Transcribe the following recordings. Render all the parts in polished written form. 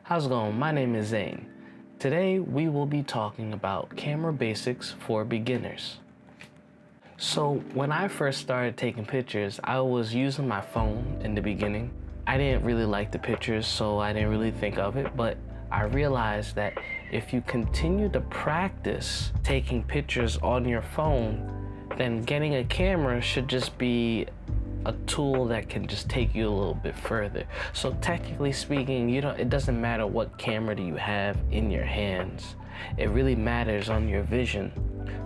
How's it going? My name is Zane. Today we will be talking about camera basics for beginners. So when I first started taking pictures, I was using my phone in the beginning. I didn't really like the pictures, so I didn't really think of it, but I realized that if you continue to practice taking pictures on your phone, then getting a camera should just be a tool that can just take you a little bit further. So technically speaking, it doesn't matter what camera do you have in your hands. It really matters on your vision.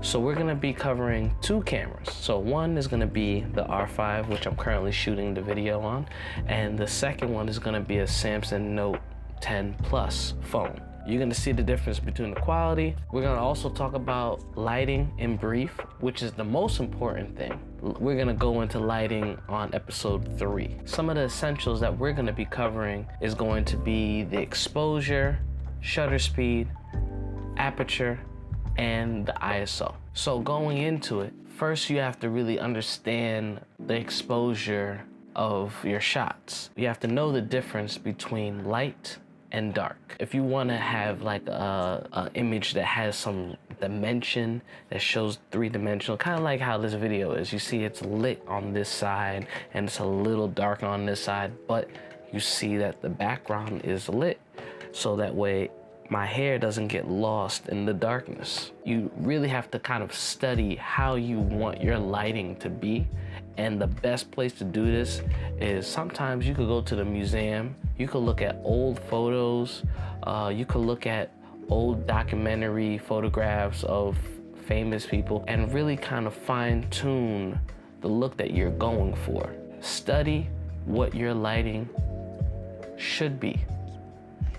So we're gonna be covering two cameras. So one is gonna be the R5, which I'm currently shooting the video on, and the second one is gonna be a Samsung Note 10 Plus phone. You're gonna see the difference between the quality. We're gonna also talk about lighting in brief, which is the most important thing. We're gonna go into lighting on episode 3. Some of the essentials that we're gonna be covering is going to be the exposure, shutter speed, aperture, and the ISO. So going into it, first you have to really understand the exposure of your shots. You have to know the difference between light and dark. If you want to have like a image that has some dimension, that shows three-dimensional, kind of like how this video is. You see it's lit on this side and it's a little dark on this side, but you see that the background is lit, so that way my hair doesn't get lost in the darkness. You really have to kind of study how you want your lighting to be. And the best place to do this is sometimes you could go to the museum, you could look at old photos, you could look at old documentary photographs of famous people and really kind of fine tune the look that you're going for. Study what your lighting should be.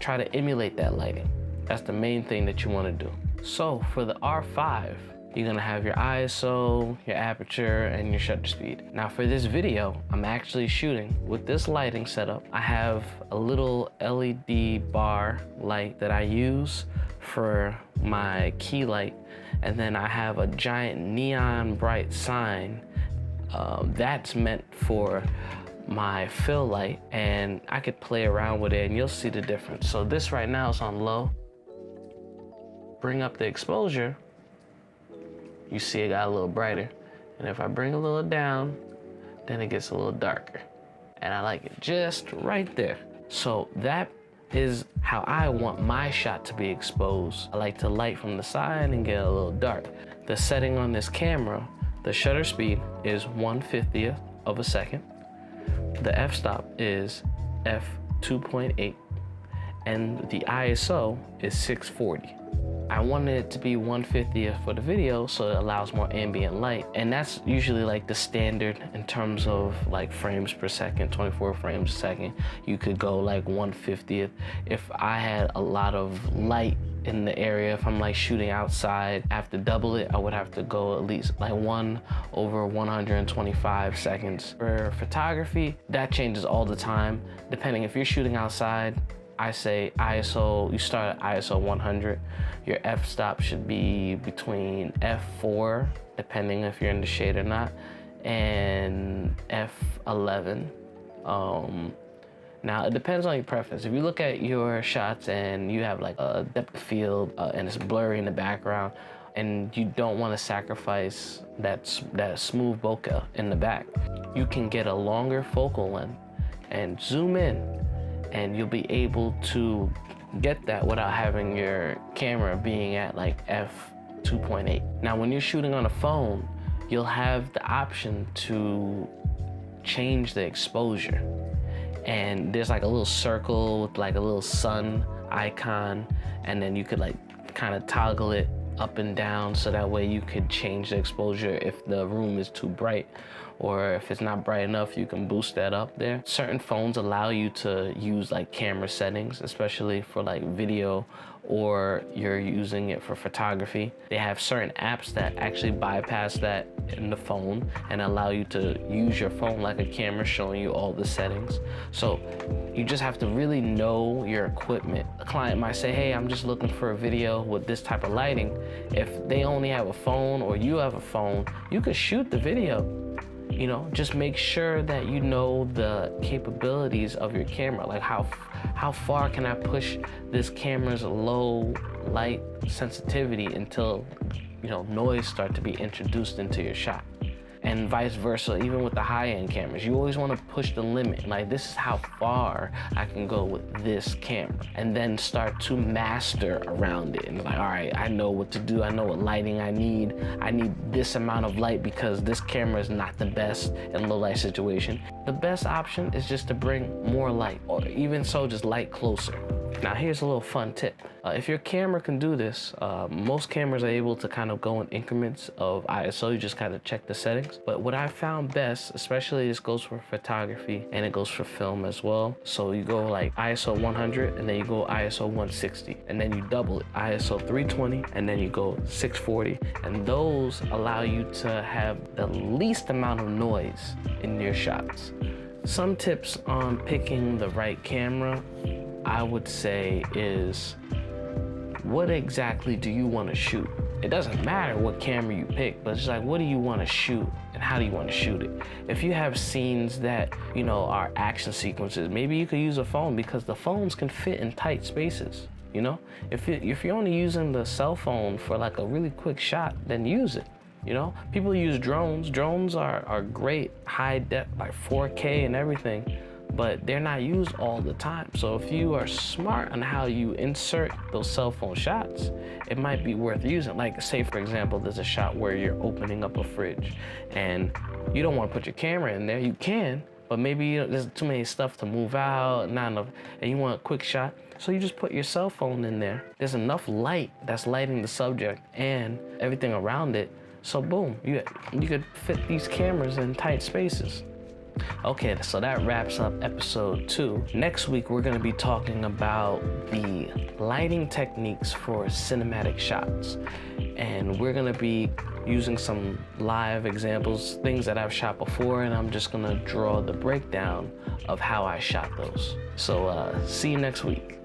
Try to emulate that lighting. That's the main thing that you want to do. So for the R5, you're gonna have your ISO, your aperture, and your shutter speed. Now for this video, I'm actually shooting with this lighting setup. I have a little LED bar light that I use for my key light, and then I have a giant neon bright sign that's meant for my fill light, and I could play around with it and you'll see the difference. So this right now is on low. Bring up the exposure, you see it got a little brighter. And if I bring a little down, then it gets a little darker. And I like it just right there. So that is how I want my shot to be exposed. I like to light from the side and get a little dark. The setting on this camera, the shutter speed is 1/50th of a second. The f-stop is f2.8, and the ISO is 640. I wanted it to be 1/50th for the video so it allows more ambient light, and that's usually like the standard in terms of like frames per second, 24 frames a second. You could go like 1/50th. If I had a lot of light in the area, if I'm like shooting outside, I have to double it. I would have to go at least like 1/125 seconds. For photography, that changes all the time. Depending if you're shooting outside, I say ISO, you start at ISO 100. Your f-stop should be between f4, depending if you're in the shade or not, and f11. Now it depends on your preference. If you look at your shots and you have like a depth of field and it's blurry in the background, and you don't want to sacrifice that smooth bokeh in the back, you can get a longer focal length and zoom in, and you'll be able to get that without having your camera being at like f2.8. Now when you're shooting on a phone, you'll have the option to change the exposure. And there's like a little circle with like a little sun icon, and then you could like kind of toggle it up and down so that way you could change the exposure if the room is too bright, or if it's not bright enough, you can boost that up there. Certain phones allow you to use like camera settings, especially for like video, or you're using it for photography. They have certain apps that actually bypass that in the phone and allow you to use your phone like a camera, showing you all the settings. So you just have to really know your equipment. A client might say, hey, I'm just looking for a video with this type of lighting. If they only have a phone or you have a phone, you could shoot the video. Just make sure that you know the capabilities of your camera, like how how far can I push this camera's low light sensitivity until, you know, noise start to be introduced into your shot. And vice versa, even with the high-end cameras, you always want to push the limit. Like, this is how far I can go with this camera, and then start to master around it. And like, all right, I know what to do. I know what lighting I need. I need this amount of light because this camera is not the best in low light situation. The best option is just to bring more light, or even so, just light closer. Now, here's a little fun tip. If your camera can do this, most cameras are able to kind of go in increments of ISO. You just kind of check the settings. But what I found best, especially this goes for photography and it goes for film as well. So you go like ISO 100 and then you go ISO 160 and then you double it, ISO 320 and then you go 640. And those allow you to have the least amount of noise in your shots. Some tips on picking the right camera, I would say, is what exactly do you want to shoot? It doesn't matter what camera you pick, but it's like, what do you want to shoot and how do you want to shoot it? If you have scenes that, you know, are action sequences, maybe you could use a phone because the phones can fit in tight spaces, you know? If you're only using the cell phone for like a really quick shot, then use it. You know, people use drones. Drones are great, high depth, like 4K and everything, but they're not used all the time. So if you are smart on how you insert those cell phone shots, it might be worth using. Like, say for example, there's a shot where you're opening up a fridge and you don't want to put your camera in there. You can, but maybe there's too many stuff to move out, not enough, and you want a quick shot. So you just put your cell phone in there. There's enough light that's lighting the subject and everything around it. So boom, you could fit these cameras in tight spaces. Okay, so that wraps up episode 2. Next week, we're gonna be talking about the lighting techniques for cinematic shots. And we're gonna be using some live examples, things that I've shot before, and I'm just gonna draw the breakdown of how I shot those. So see you next week.